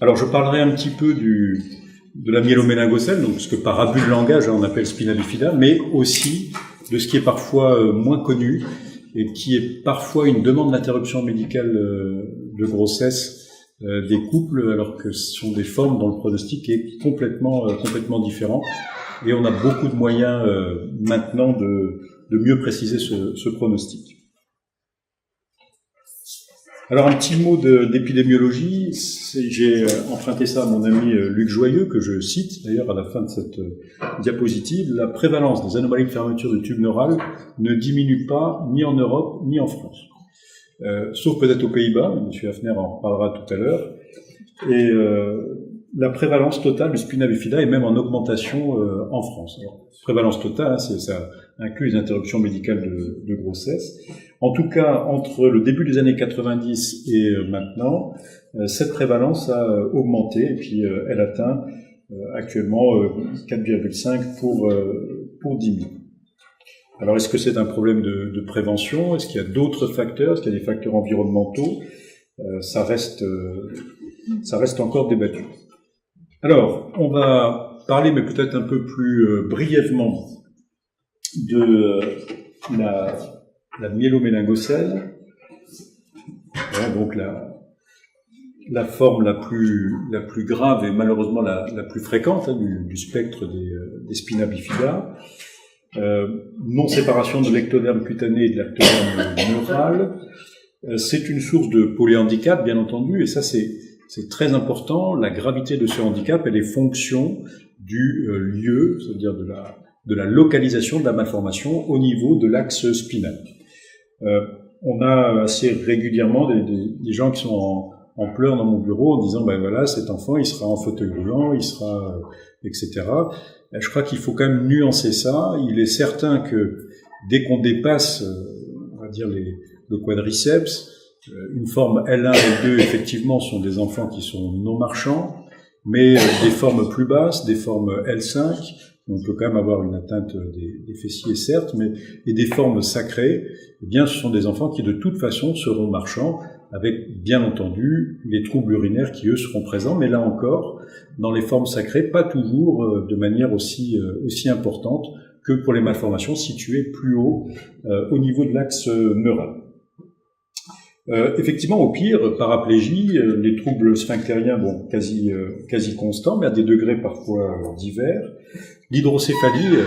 Alors, je parlerai un petit peu de la myéloméningocèle, donc ce que par abus de langage on appelle spina bifida, mais aussi de ce qui est parfois moins connu et qui est parfois une demande d'interruption médicale de grossesse des couples, alors que ce sont des formes dont le pronostic est complètement différent. Et on a beaucoup de moyens maintenant de mieux préciser ce pronostic. Alors un petit mot d'épidémiologie, j'ai emprunté ça à mon ami Luc Joyeux, que je cite d'ailleurs à la fin de cette diapositive. La prévalence des anomalies de fermeture du tube neural ne diminue pas ni en Europe ni en France. Sauf peut-être aux Pays-Bas, M. Hafner en parlera tout à l'heure. Et la prévalence totale du spina bifida est même en augmentation en France. Alors, prévalence totale, ça inclut les interruptions médicales de grossesse. En tout cas, entre le début des années 90 et maintenant, cette prévalence a augmenté et puis elle atteint actuellement 4,5 pour 10 000. Alors, est-ce que c'est un problème de prévention? Est-ce qu'il y a d'autres facteurs? Est-ce qu'il y a des facteurs environnementaux? Ça reste encore débattu. Alors, on va parler, mais peut-être un peu plus brièvement, de la myéloméningocèle. Voilà, donc la forme la plus grave et malheureusement la plus fréquente du spectre des spina bifida. Non-séparation de l'ectoderme cutané et de l'ectoderme neural. C'est une source de polyhandicap, bien entendu, et ça c'est très important. La gravité de ce handicap, elle est fonction du lieu, c'est-à-dire de la localisation de la malformation au niveau de l'axe spinal. On a assez régulièrement des gens qui sont en pleurs dans mon bureau en disant, ben voilà, cet enfant, il sera en fauteuil roulant, il sera, etc. Je crois qu'il faut quand même nuancer ça. Il est certain que dès qu'on dépasse, on va dire le quadriceps, une forme L1 et L2, effectivement, sont des enfants qui sont non marchands, mais des formes plus basses, des formes L5, on peut quand même avoir une atteinte des fessiers, certes, et des formes sacrées, eh bien, ce sont des enfants qui, de toute façon, seront marchands, avec, bien entendu, les troubles urinaires qui, eux, seront présents, mais là encore, dans les formes sacrées, pas toujours de manière aussi importante que pour les malformations situées plus haut au niveau de l'axe neural. Effectivement, au pire, paraplégie, les troubles sphinctériens, bon, quasi constants, mais à des degrés parfois divers. L'hydrocéphalie,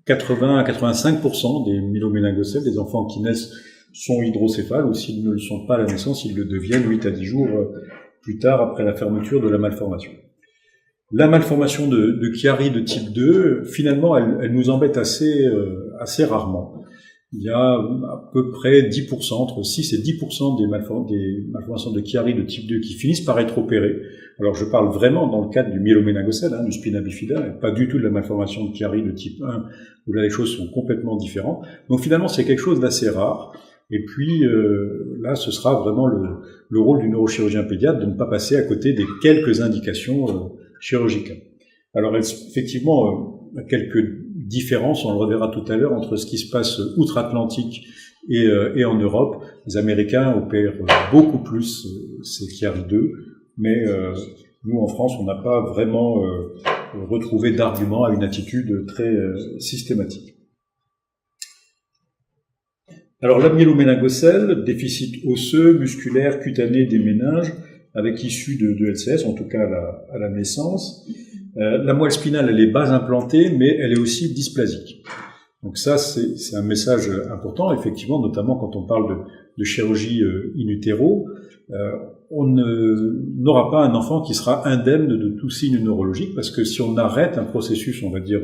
80 à 85% des myéloméningocèles, des enfants qui naissent, sont hydrocéphales, ou s'ils ne le sont pas à la naissance, ils le deviennent 8 à 10 jours plus tard après la fermeture de la malformation. La malformation de Chiari de type 2, finalement, elle nous embête assez rarement. Il y a à peu près 10%, entre 6 et 10% des malformations de Chiari de type 2 qui finissent par être opérées. Alors je parle vraiment dans le cadre du myéloméningocèle, du spina bifida, et pas du tout de la malformation de Chiari de type 1, où là les choses sont complètement différentes. Donc finalement c'est quelque chose d'assez rare. Et puis là ce sera vraiment le rôle du neurochirurgien pédiatre de ne pas passer à côté des quelques indications chirurgicales. Alors effectivement, quelques différences, on le reverra tout à l'heure, entre ce qui se passe outre-Atlantique et en Europe. Les Américains opèrent beaucoup plus ces Chiari 2, mais nous en France, on n'a pas vraiment retrouvé d'argument à une attitude très systématique. Alors la myéloméningocèle, déficit osseux, musculaire, cutané des méninges, avec issue de LCS, en tout cas à la naissance. La moelle spinale, elle est bas implantée, mais elle est aussi dysplasique. Donc ça, c'est un message important, effectivement, notamment quand on parle de chirurgie in utero. On n'aura pas un enfant qui sera indemne de tout signe neurologique, parce que si on arrête un processus, on va dire,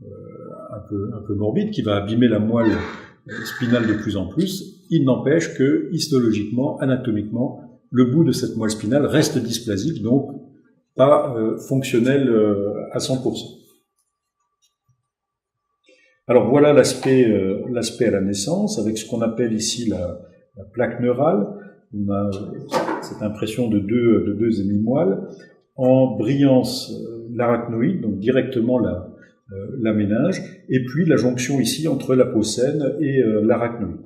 un peu morbide, qui va abîmer la moelle spinale de plus en plus, il n'empêche que, histologiquement, anatomiquement, le bout de cette moelle spinale reste dysplasique, donc pas fonctionnel à 100%. Alors voilà l'aspect à la naissance, avec ce qu'on appelle ici la plaque neurale. On a cette impression de deux hémimoelles. En brillance, l'arachnoïde, donc directement la méninge, et puis la jonction ici entre l'apocène et l'arachnoïde.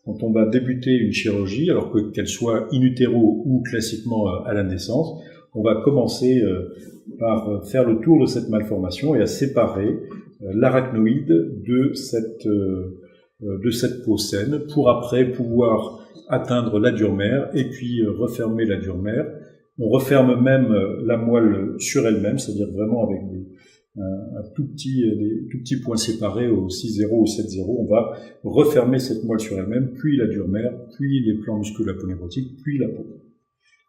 Quand on va débuter une chirurgie, alors qu'elle soit in utero ou classiquement à la naissance, on va commencer par faire le tour de cette malformation et à séparer l'arachnoïde de cette peau saine pour après pouvoir atteindre la dure mère et puis refermer la dure mère. On referme même la moelle sur elle-même, c'est-à-dire vraiment avec un tout petit point séparé au 6-0 ou 7-0. On va refermer cette moelle sur elle-même, puis la dure mère, puis les plans musculo-aponeurotiques, puis la peau.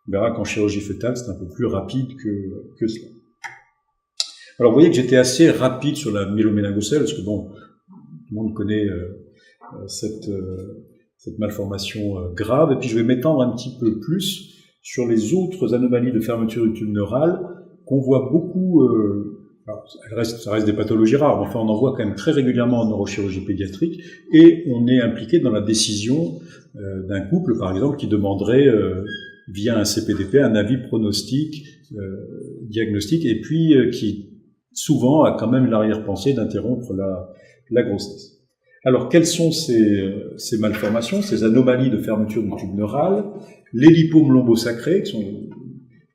On verra qu'en chirurgie fœtale, c'est un peu plus rapide que cela. Alors, vous voyez que j'étais assez rapide sur la myéloméningocèle, parce que bon, tout le monde connaît cette malformation grave, et puis je vais m'étendre un petit peu plus sur les autres anomalies de fermeture du tube neural qu'on voit beaucoup. Alors, ça reste des pathologies rares, mais enfin on en voit quand même très régulièrement en neurochirurgie pédiatrique, et on est impliqué dans la décision d'un couple, par exemple, qui demanderait via un CPDP un avis pronostic, diagnostic, et puis qui souvent a quand même l'arrière-pensée d'interrompre la grossesse. Alors, quelles sont ces malformations, ces anomalies de fermeture du tube neural? Les lipomes lombosacrés, qui sont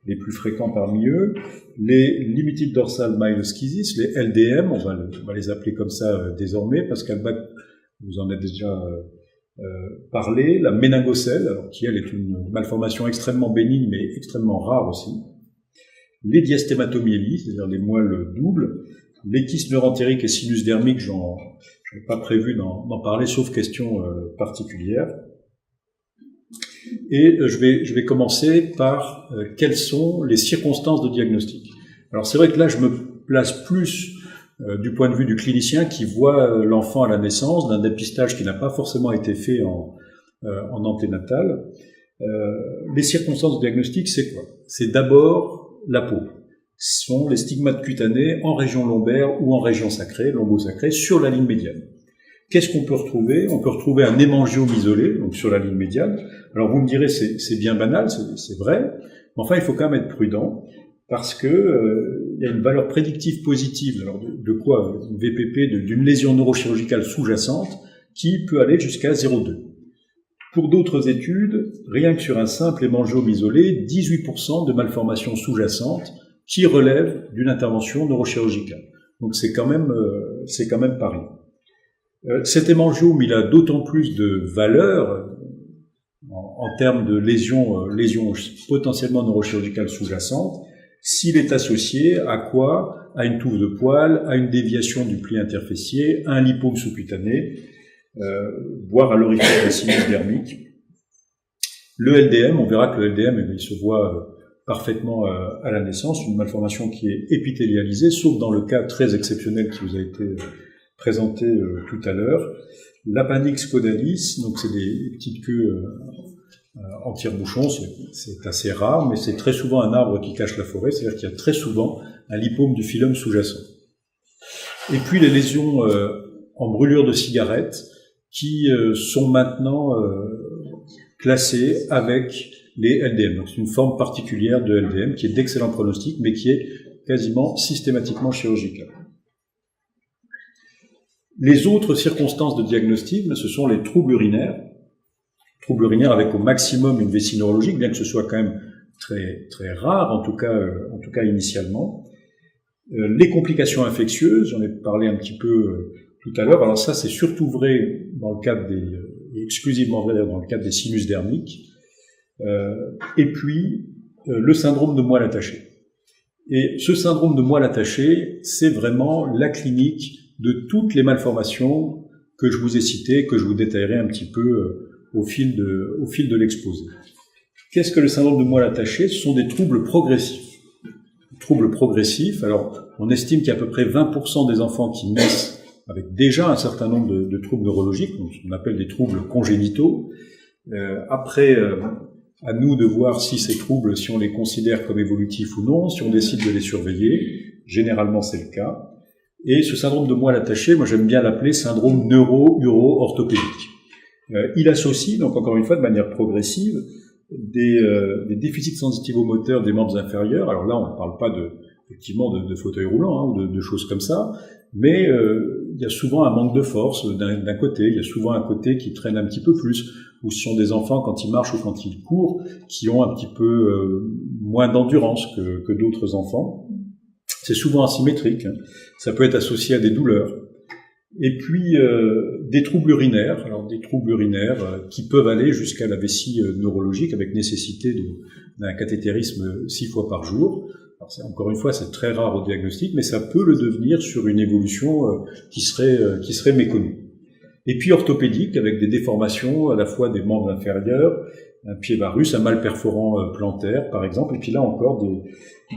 les plus fréquents parmi eux, les limited dorsal myeloschisis, les LDM, on va les appeler comme ça désormais, parce qu'Albac vous en a déjà parlé, la méningocèle, alors, qui elle est une malformation extrêmement bénigne, mais extrêmement rare aussi, les diastématomyélies, c'est-à-dire les moelles doubles, les kystes neurantériques et sinus dermiques, je n'ai pas prévu d'en parler, sauf question particulière. Et je vais commencer par quelles sont les circonstances de diagnostic. Alors c'est vrai que là, je me place plus du point de vue du clinicien qui voit l'enfant à la naissance, d'un dépistage qui n'a pas forcément été fait en anténatal. Les circonstances de diagnostic, c'est quoi? C'est d'abord la peau. Ce sont les stigmates cutanés en région lombaire ou en région sacrée, lombosacrée, sur la ligne médiane. Qu'est-ce qu'on peut retrouver? On peut retrouver un hémangiome isolé, donc sur la ligne médiane. Alors vous me direz, c'est bien banal, c'est vrai, mais enfin il faut quand même être prudent, parce que il y a une valeur prédictive positive. Alors de quoi? Une VPP d'une lésion neurochirurgicale sous-jacente qui peut aller jusqu'à 0,2. Pour d'autres études, rien que sur un simple hémangiome isolé, 18% de malformations sous-jacentes qui relèvent d'une intervention neurochirurgicale. Donc c'est quand même pas rien. Cet hémangiome, il a d'autant plus de valeur en termes de lésions potentiellement neurochirurgicales sous-jacentes s'il est associé à quoi? À une touffe de poils, à une déviation du pli interfessier, à un lipome sous-cutané, voire à l'orifice des sinus dermiques. Le LDM, on verra que le LDM, il se voit parfaitement à la naissance, une malformation qui est épithélialisée, sauf dans le cas très exceptionnel qui vous a été présenté tout à l'heure. L'appendix caudalis, donc c'est des petites queues en tire-bouchon, c'est assez rare, mais c'est très souvent un arbre qui cache la forêt, c'est-à-dire qu'il y a très souvent un lipome du phylum sous-jacent. Et puis les lésions en brûlure de cigarette qui sont maintenant classées avec les LDM. Donc c'est une forme particulière de LDM qui est d'excellent pronostic, mais qui est quasiment systématiquement chirurgicale. Les autres circonstances de diagnostic, ce sont les troubles urinaires. Troubles urinaires avec au maximum une vessie neurologique, bien que ce soit quand même très, très rare, en tout cas initialement. Les complications infectieuses, j'en ai parlé un petit peu tout à l'heure. Alors ça, c'est surtout vrai dans le cadre exclusivement vrai dans le cadre des sinus dermiques. Et puis, le syndrome de moelle attachée. Et ce syndrome de moelle attachée, c'est vraiment la clinique de toutes les malformations que je vous ai citées, que je vous détaillerai un petit peu au fil de l'exposé. Qu'est-ce que le syndrome de moelle attachée? Ce sont des troubles progressifs. Troubles progressifs, alors on estime qu'il y a à peu près 20% des enfants qui naissent avec déjà un certain nombre de troubles neurologiques, donc ce qu'on appelle des troubles congénitaux. Après, à nous de voir si ces troubles, si on les considère comme évolutifs ou non, si on décide de les surveiller. Généralement, c'est le cas. Et ce syndrome de moelle attachée, moi j'aime bien l'appeler syndrome neuro-uro-orthopédique. Il associe, donc encore une fois de manière progressive, des déficits sensitivo-moteurs des membres inférieurs. Alors là, on ne parle pas effectivement de fauteuil roulant, ou de choses comme ça, mais il y a souvent un manque de force d'un côté, il y a souvent un côté qui traîne un petit peu plus, ou ce sont des enfants quand ils marchent ou quand ils courent qui ont un petit peu moins d'endurance que d'autres enfants. C'est souvent asymétrique, hein. Ça peut être associé à des douleurs. Et puis des troubles urinaires, alors des troubles urinaires qui peuvent aller jusqu'à la vessie neurologique avec nécessité d'un cathétérisme 6 fois par jour. Alors encore une fois, c'est très rare au diagnostic, mais ça peut le devenir sur une évolution qui serait méconnue. Et puis orthopédique avec des déformations à la fois des membres inférieurs, un pied varus, un mal perforant plantaire par exemple, et puis là encore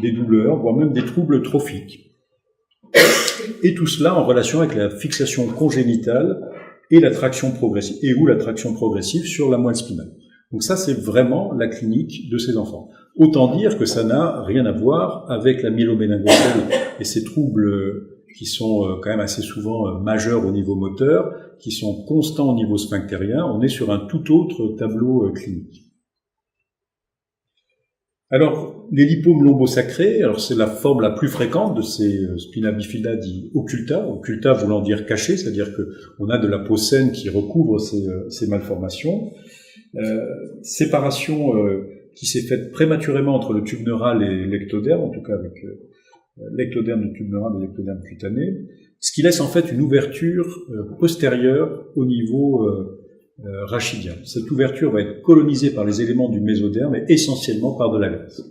des douleurs, voire même des troubles trophiques. Et tout cela en relation avec la fixation congénitale et la traction progressive, ou la traction progressive sur la moelle spinale. Donc ça, c'est vraiment la clinique de ces enfants. Autant dire que ça n'a rien à voir avec la myéloméningocèle et ces troubles qui sont quand même assez souvent majeurs au niveau moteur, qui sont constants au niveau sphinctérien. On est sur un tout autre tableau clinique. Alors, les lipomes lombosacrés, alors c'est la forme la plus fréquente de ces spina bifida dits occulta, occulta voulant dire caché, c'est-à-dire que on a de la peau saine qui recouvre ces malformations. Séparation qui s'est faite prématurément entre le tube neural et l'ectoderme, en tout cas avec l'ectoderme du tube neural et l'ectoderme cutané, ce qui laisse en fait une ouverture postérieure au niveau rachidien. Cette ouverture va être colonisée par les éléments du mésoderme et essentiellement par de la graisse.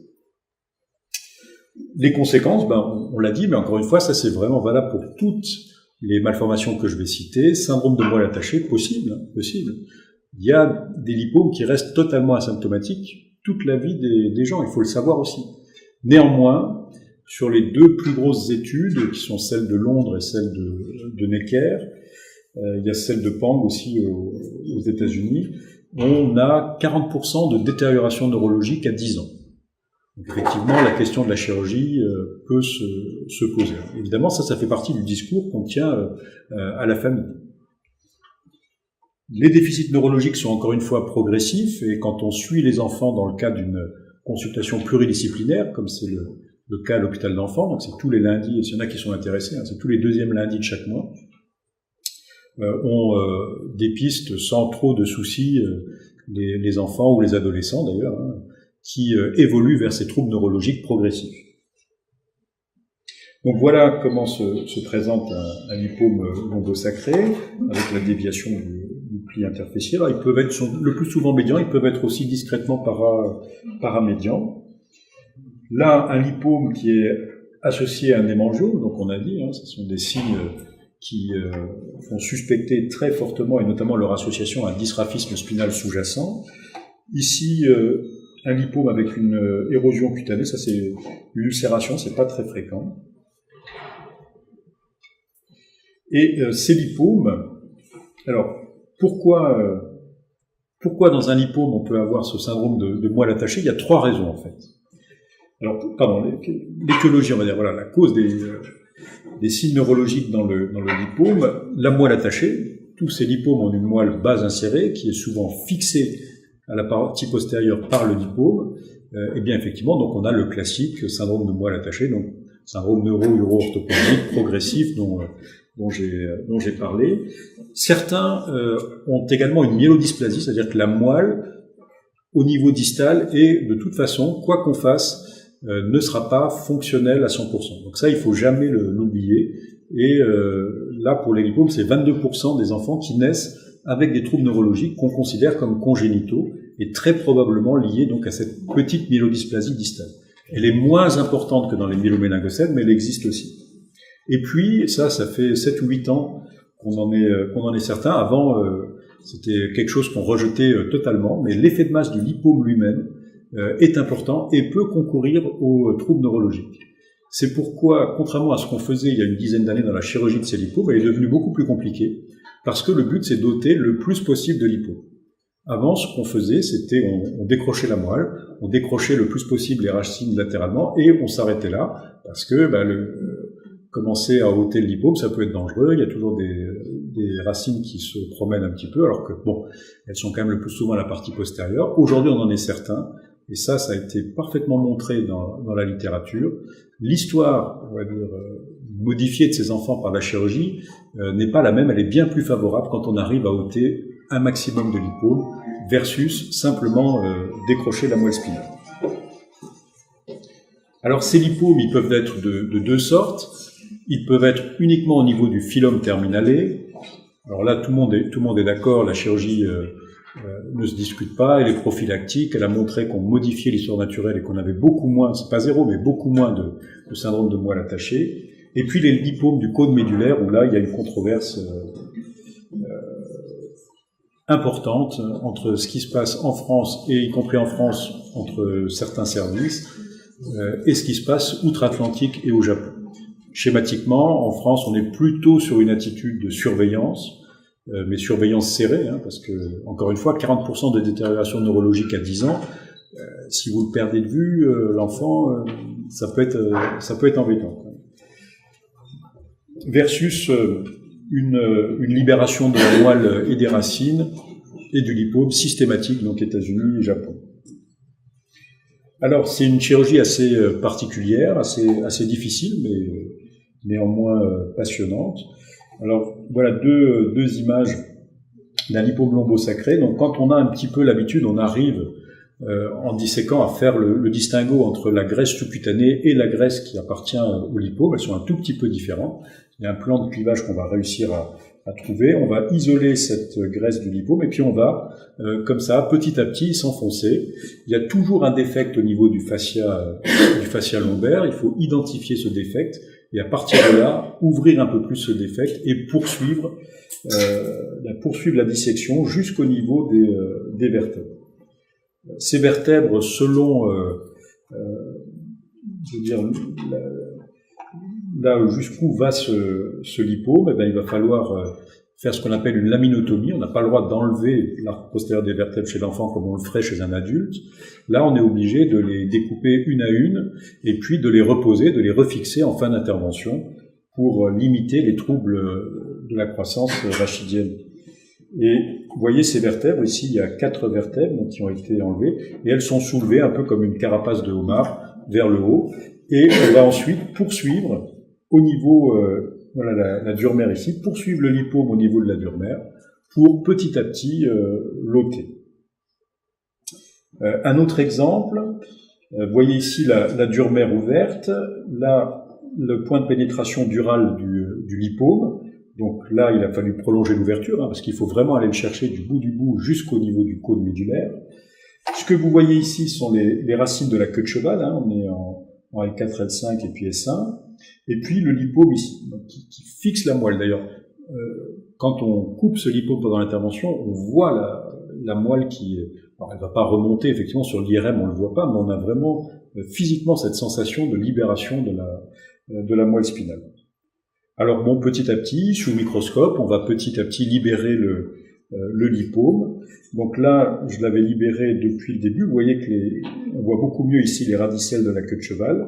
Les conséquences, on l'a dit, mais encore une fois, ça c'est vraiment valable pour toutes les malformations que je vais citer. Syndrome de moelle attachée, possible. Il y a des lipomes qui restent totalement asymptomatiques toute la vie des gens, il faut le savoir aussi. Néanmoins, sur les deux plus grosses études, qui sont celles de Londres et celle de Necker, il y a celle de Pang aussi aux États-Unis, on a 40% de détérioration neurologique à 10 ans. Donc effectivement, la question de la chirurgie peut se poser. Évidemment, ça fait partie du discours qu'on tient à la famille. Les déficits neurologiques sont encore une fois progressifs, et quand on suit les enfants dans le cadre d'une consultation pluridisciplinaire, comme c'est le cas à l'hôpital d'enfants, donc c'est tous les lundis, et s'il y en a qui sont intéressés, c'est tous les deuxièmes lundis de chaque mois, on dépiste sans trop de soucis les enfants ou les adolescents d'ailleurs, qui évoluent vers ces troubles neurologiques progressifs. Donc voilà comment se présente un lipome lombosacré avec la déviation du pli interfessier. Alors, ils peuvent être le plus souvent médians, ils peuvent être aussi discrètement paramédians. Là, un lipome qui est associé à un hémangiome, donc on a dit, ce sont des signes qui font suspecter très fortement, et notamment leur association à un dysraphisme spinal sous-jacent. Ici, un lipome avec une érosion cutanée, ça c'est une ulcération, c'est pas très fréquent. Et ces lipomes, alors pourquoi dans un lipome on peut avoir ce syndrome de moelle attachée? Il y a 3 raisons en fait. Alors, pardon, l'étiologie, on va dire, voilà, la cause des signes neurologiques dans le lipome, la moelle attachée. Tous ces lipomes ont une moelle base insérée qui est souvent fixée à la partie postérieure par le lipome. Et bien effectivement, donc on a le classique syndrome de moelle attachée, donc syndrome neuro-uro-orthopédique progressif dont j'ai parlé. Certains ont également une myélodysplasie, c'est-à-dire que la moelle au niveau distal est de toute façon, quoi qu'on fasse, ne sera pas fonctionnelle à 100%. Donc ça, il faut jamais l'oublier. Et là, pour les lipomes, c'est 22% des enfants qui naissent avec des troubles neurologiques qu'on considère comme congénitaux et très probablement liés donc à cette petite myélodysplasie distale. Elle est moins importante que dans les myéloméningocèles, mais elle existe aussi. Et puis, ça fait 7 ou 8 ans qu'on en est certain. Avant, c'était quelque chose qu'on rejetait totalement, mais l'effet de masse du lipome lui-même est important et peut concourir aux troubles neurologiques. C'est pourquoi, contrairement à ce qu'on faisait il y a une dizaine d'années dans la chirurgie de ces lipomes, elle est devenue beaucoup plus compliquée, parce que le but c'est d'ôter le plus possible de lipomes. Avant, ce qu'on faisait, c'était on décrochait la moelle, on décrochait le plus possible les racines latéralement, et on s'arrêtait là, parce que commencer à ôter le lipome, ça peut être dangereux, il y a toujours des racines qui se promènent un petit peu, alors que, bon, elles sont quand même le plus souvent à la partie postérieure. Aujourd'hui, on en est certain, et ça a été parfaitement montré dans la littérature. L'histoire, on va dire, modifiée de ces enfants par la chirurgie n'est pas la même, elle est bien plus favorable quand on arrive à ôter un maximum de lipome versus simplement décrocher la moelle spinale. Alors ces lipomes, ils peuvent être de deux sortes. Ils peuvent être uniquement au niveau du phylum terminale. Alors là, tout le monde est d'accord, la chirurgie ne se discute pas, elle est prophylactique, elle a montré qu'on modifiait l'histoire naturelle et qu'on avait beaucoup moins, c'est pas zéro, mais beaucoup moins de syndrome de moelle attachée. Et puis les lipomes du cône médulaire, où là, il y a une controverse importante entre ce qui se passe en France, et y compris en France, entre certains services, et ce qui se passe outre-Atlantique et au Japon. Schématiquement, en France, on est plutôt sur une attitude de surveillance, mais surveillance serrée, hein, parce que, encore une fois, 40% de détérioration neurologique à 10 ans, si vous le perdez de vue, l'enfant, ça peut être embêtant. Versus une libération de la moelle et des racines et du lipome systématique, donc États-Unis et Japon. Alors, c'est une chirurgie assez particulière, assez difficile, mais néanmoins passionnante. Alors, voilà deux images d'un lipome lombosacré. Donc, quand on a un petit peu l'habitude, on arrive en disséquant à faire le distinguo entre la graisse sous-cutanée et la graisse qui appartient au lipome. Elles sont un tout petit peu différentes. Il y a un plan de clivage qu'on va réussir à trouver. On va isoler cette graisse du lipome et puis on va, comme ça, petit à petit, s'enfoncer. Il y a toujours un défect au niveau du fascia lombaire. Il faut identifier ce défect et à partir de là, ouvrir un peu plus ce défect et poursuivre la dissection jusqu'au niveau des vertèbres. Ces vertèbres, selon, je veux dire, là jusqu'où va ce lipome, il va falloir faire ce qu'on appelle une laminotomie. On n'a pas le droit d'enlever l'arc postérieur des vertèbres chez l'enfant comme on le ferait chez un adulte. Là, on est obligé de les découper une à une et puis de les reposer, de les refixer en fin d'intervention pour limiter les troubles de la croissance rachidienne. Et vous voyez ces vertèbres, ici il y a 4 vertèbres qui ont été enlevées et elles sont soulevées un peu comme une carapace de homard vers le haut et on va ensuite poursuivre au niveau, voilà la dure mère ici, poursuivre le lipome au niveau de la dure mère pour petit à petit l'ôter. Un autre exemple, vous voyez ici la dure mère ouverte, là le point de pénétration dural du lipome. Donc là, il a fallu prolonger l'ouverture, parce qu'il faut vraiment aller le chercher du bout jusqu'au niveau du cône médulaire. Ce que vous voyez ici sont les racines de la queue de cheval, on est en L4, L5 et puis S1, et puis le lipome ici, donc qui fixe la moelle. D'ailleurs, quand on coupe ce lipome pendant l'intervention, on voit la moelle qui... Alors, elle ne va pas remonter, effectivement, sur l'IRM, on ne le voit pas, mais on a vraiment physiquement cette sensation de libération de la moelle spinale. Alors bon, petit à petit, sous microscope, on va petit à petit libérer le lipome. Donc là, je l'avais libéré depuis le début. Vous voyez on voit beaucoup mieux ici les radicelles de la queue de cheval,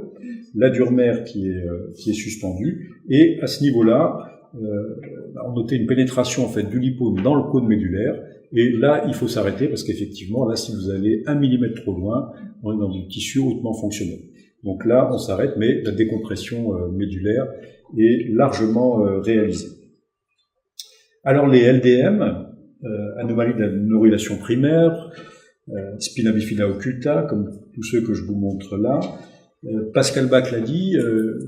la dure mère qui est suspendue, et à ce niveau-là, on notait une pénétration en fait du lipome dans le cône médulaire. Et là, il faut s'arrêter parce qu'effectivement, là, si vous allez 1 mm trop loin, on est dans du tissu hautement fonctionnel. Donc là, on s'arrête, mais la décompression médulaire est largement réalisée. Alors les LDM, anomalies de la neurulation primaire, spina bifida occulta, comme tous ceux que je vous montre là, Pascal Bach l'a dit,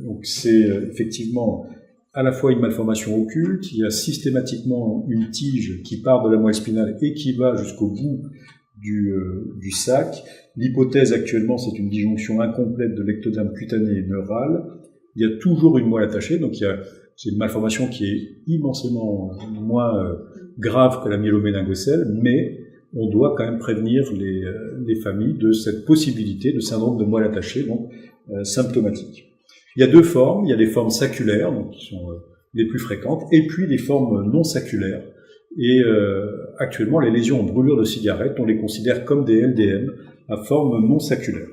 donc c'est effectivement à la fois une malformation occulte, il y a systématiquement une tige qui part de la moelle spinale et qui va jusqu'au bout du sac. L'hypothèse actuellement, c'est une disjonction incomplète de l'ectoderme cutané et neural. Il y a toujours une moelle attachée, donc c'est une malformation qui est immensément moins grave que la myéloméningocèle, mais on doit quand même prévenir les familles de cette possibilité de syndrome de moelle attachée, donc symptomatique. Il y a 2 formes, il y a les formes saculaires, donc qui sont les plus fréquentes, et puis les formes non saculaires. Et actuellement, les lésions en brûlure de cigarette, on les considère comme des LDM à forme non saculaire.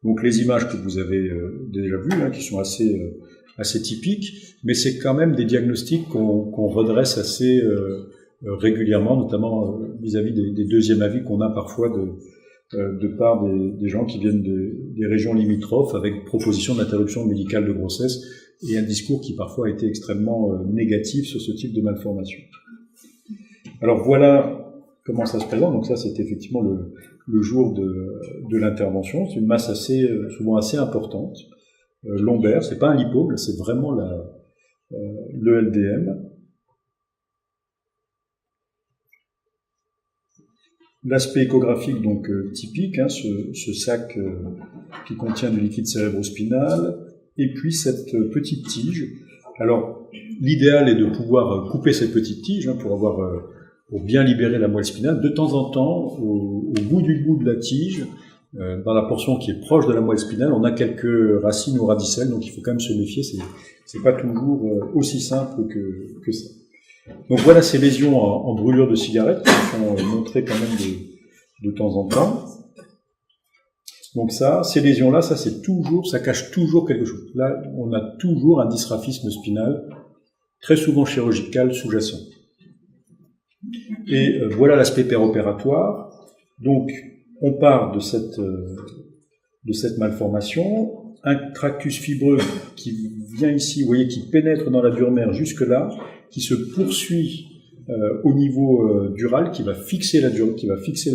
Donc les images que vous avez déjà vues, qui sont assez typiques, mais c'est quand même des diagnostics qu'on redresse assez régulièrement, notamment vis-à-vis des deuxièmes avis qu'on a parfois de part des gens qui viennent des régions limitrophes avec proposition d'interruption médicale de grossesse et un discours qui parfois a été extrêmement négatif sur ce type de malformation. Alors voilà comment ça se présente. Donc ça, c'est effectivement le jour de l'intervention. C'est une masse souvent assez importante, lombaire. C'est pas un lipome, c'est vraiment le LDM. L'aspect échographique donc typique, hein, ce sac qui contient du liquide cérébrospinal, et puis cette petite tige. Alors l'idéal est de pouvoir couper cette petite tige hein, pour bien libérer la moelle spinale. De temps en temps, au bout de la tige, dans la portion qui est proche de la moelle spinale, on a quelques racines ou radicelles, donc il faut quand même se méfier. C'est pas toujours aussi simple que ça. Donc voilà ces lésions en brûlure de cigarette qui sont montrées quand même de temps en temps. Donc ces lésions-là, ça cache toujours quelque chose. Là, on a toujours un dysraphisme spinal, très souvent chirurgical, sous-jacent. Et voilà l'aspect péropératoire. Donc, on part de cette malformation, un tractus fibreux qui vient ici, vous voyez, qui pénètre dans la dure mère jusque-là, qui se poursuit au niveau dural, qui va fixer la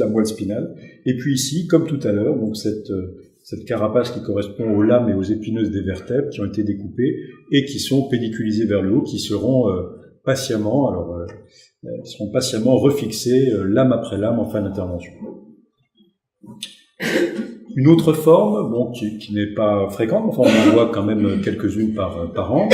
moelle spinale, et puis ici, comme tout à l'heure, donc cette carapace qui correspond aux lames et aux épineuses des vertèbres qui ont été découpées et qui sont pédiculisées vers le haut, qui seront patiemment refixées lame après lame en fin d'intervention. Une autre forme, bon, qui n'est pas fréquente, enfin on en voit quand même quelques-unes par an,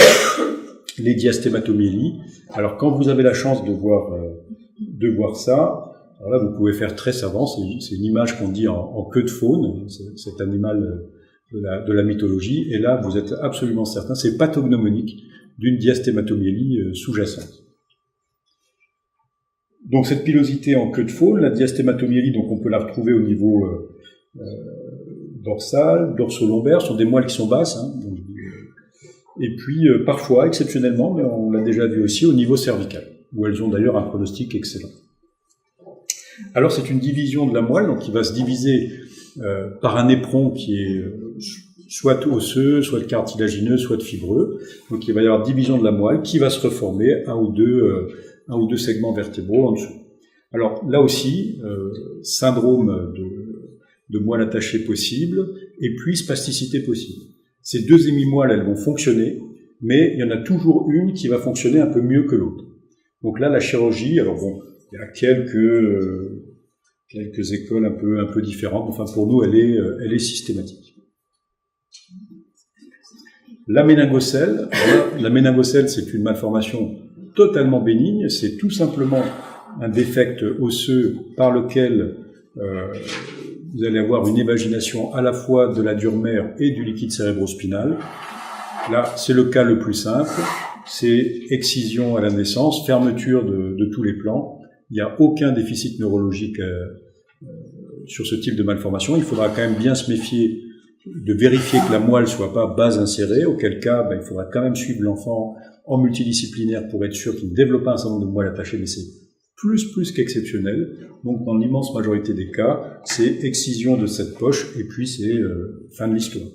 les diastématomélies. Alors quand vous avez la chance de voir ça, alors là vous pouvez faire très savant, c'est une image qu'on dit en queue de faune, cet animal de la mythologie, et là vous êtes absolument certain, c'est pathognomonique d'une diastématomélie sous-jacente. Donc cette pilosité en queue de faune, la diastématomélie, donc on peut la retrouver au niveau dorsal, dorso-lombaire, ce sont des moelles qui sont basses, hein, et puis parfois, exceptionnellement, mais on l'a déjà vu aussi, au niveau cervical, où elles ont d'ailleurs un pronostic excellent. Alors c'est une division de la moelle, donc qui va se diviser par un éperon qui est soit osseux, soit cartilagineux, soit fibreux. Donc il va y avoir division de la moelle qui va se reformer un ou deux segments vertébraux en dessous. Alors là aussi, syndrome de moelle attachée possible, et puis spasticité possible. Ces deux hémimoelles, elles vont fonctionner, mais il y en a toujours une qui va fonctionner un peu mieux que l'autre. Donc là, la chirurgie, alors bon, il y a quelques écoles un peu différentes, enfin pour nous, elle est systématique. La méningocèle, c'est une malformation totalement bénigne, c'est tout simplement un défect osseux par lequel vous allez avoir une évagination à la fois de la dure mère et du liquide cérébrospinal. Là, c'est le cas le plus simple, c'est excision à la naissance, fermeture de tous les plans. Il n'y a aucun déficit neurologique sur ce type de malformation. Il faudra quand même bien se méfier de vérifier que la moelle soit pas base insérée, auquel cas il faudra quand même suivre l'enfant en multidisciplinaire pour être sûr qu'il ne développe pas un certain nombre de moelles attachées, mais c'est plus qu'exceptionnel. Donc dans l'immense majorité des cas, c'est excision de cette poche et puis c'est fin de l'histoire.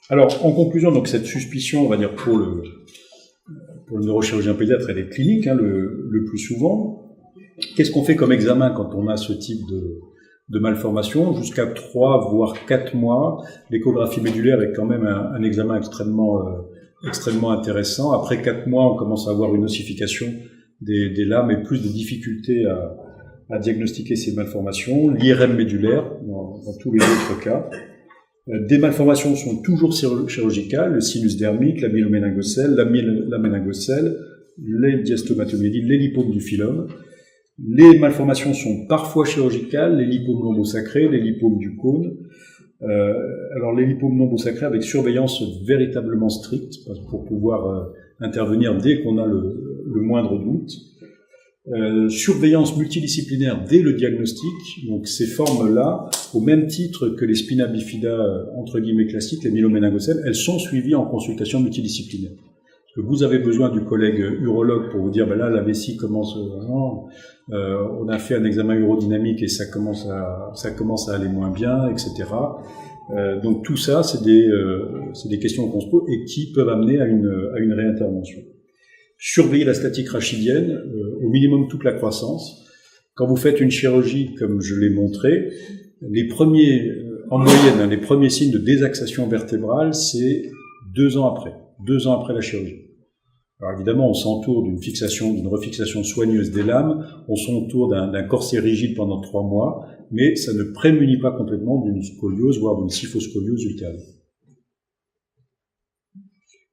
Alors en conclusion, donc cette suspicion, on va dire pour le neurochirurgien pédiatre, elle est clinique le plus souvent. Qu'est-ce qu'on fait comme examen quand on a ce type de malformation? Jusqu'à 3 voire 4 mois, l'échographie médulaire est quand même un examen extrêmement intéressant. Après 4 mois, on commence à avoir une ossification des lames et plus de difficultés à diagnostiquer ces malformations. L'IRM médulaire, dans tous les autres cas. Des malformations sont toujours chirurgicales, le sinus dermique, la myeloméningocèle, la méningocèle, les diastomatomélies, les lipomes du phylum. Les malformations sont parfois chirurgicales, les lipomes lombosacrés, les lipomes du cône. Alors les lipomes lombosacrés avec surveillance véritablement stricte pour pouvoir intervenir dès qu'on a le moindre doute. Surveillance multidisciplinaire dès le diagnostic, donc ces formes-là, au même titre que les spina bifida entre guillemets classiques, les myeloméningocèles, elles sont suivies en consultation multidisciplinaire. que vous avez besoin du collègue urologue pour vous dire, ben là, la vessie commence, on a fait un examen urodynamique et ça commence à aller moins bien, etc. Donc tout ça, c'est des questions qu'on se pose et qui peuvent amener à une réintervention. Surveiller la statique rachidienne, au minimum toute la croissance. Quand vous faites une chirurgie, comme je l'ai montré, en moyenne, les premiers signes de désaxation vertébrale, c'est 2 ans après la chirurgie. Alors évidemment, on s'entoure d'une refixation soigneuse des lames, on s'entoure d'un corset rigide pendant 3 mois, mais ça ne prémunit pas complètement d'une scoliose, voire d'une kyphoscoliose ultérieure.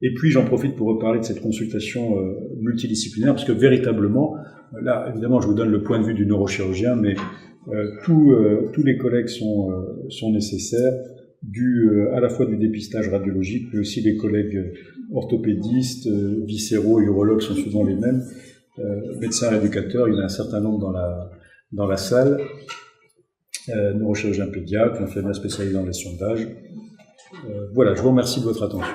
Et puis j'en profite pour reparler de cette consultation multidisciplinaire, parce que véritablement, là évidemment je vous donne le point de vue du neurochirurgien, mais tous les collègues sont nécessaires, à la fois du dépistage radiologique, mais aussi les collègues orthopédistes, viscéraux et urologues sont souvent les mêmes. Médecins éducateurs, il y en a un certain nombre dans la salle, neurochirurgien pédiatre, infirmière spécialisée dans les sondages. Voilà, je vous remercie de votre attention.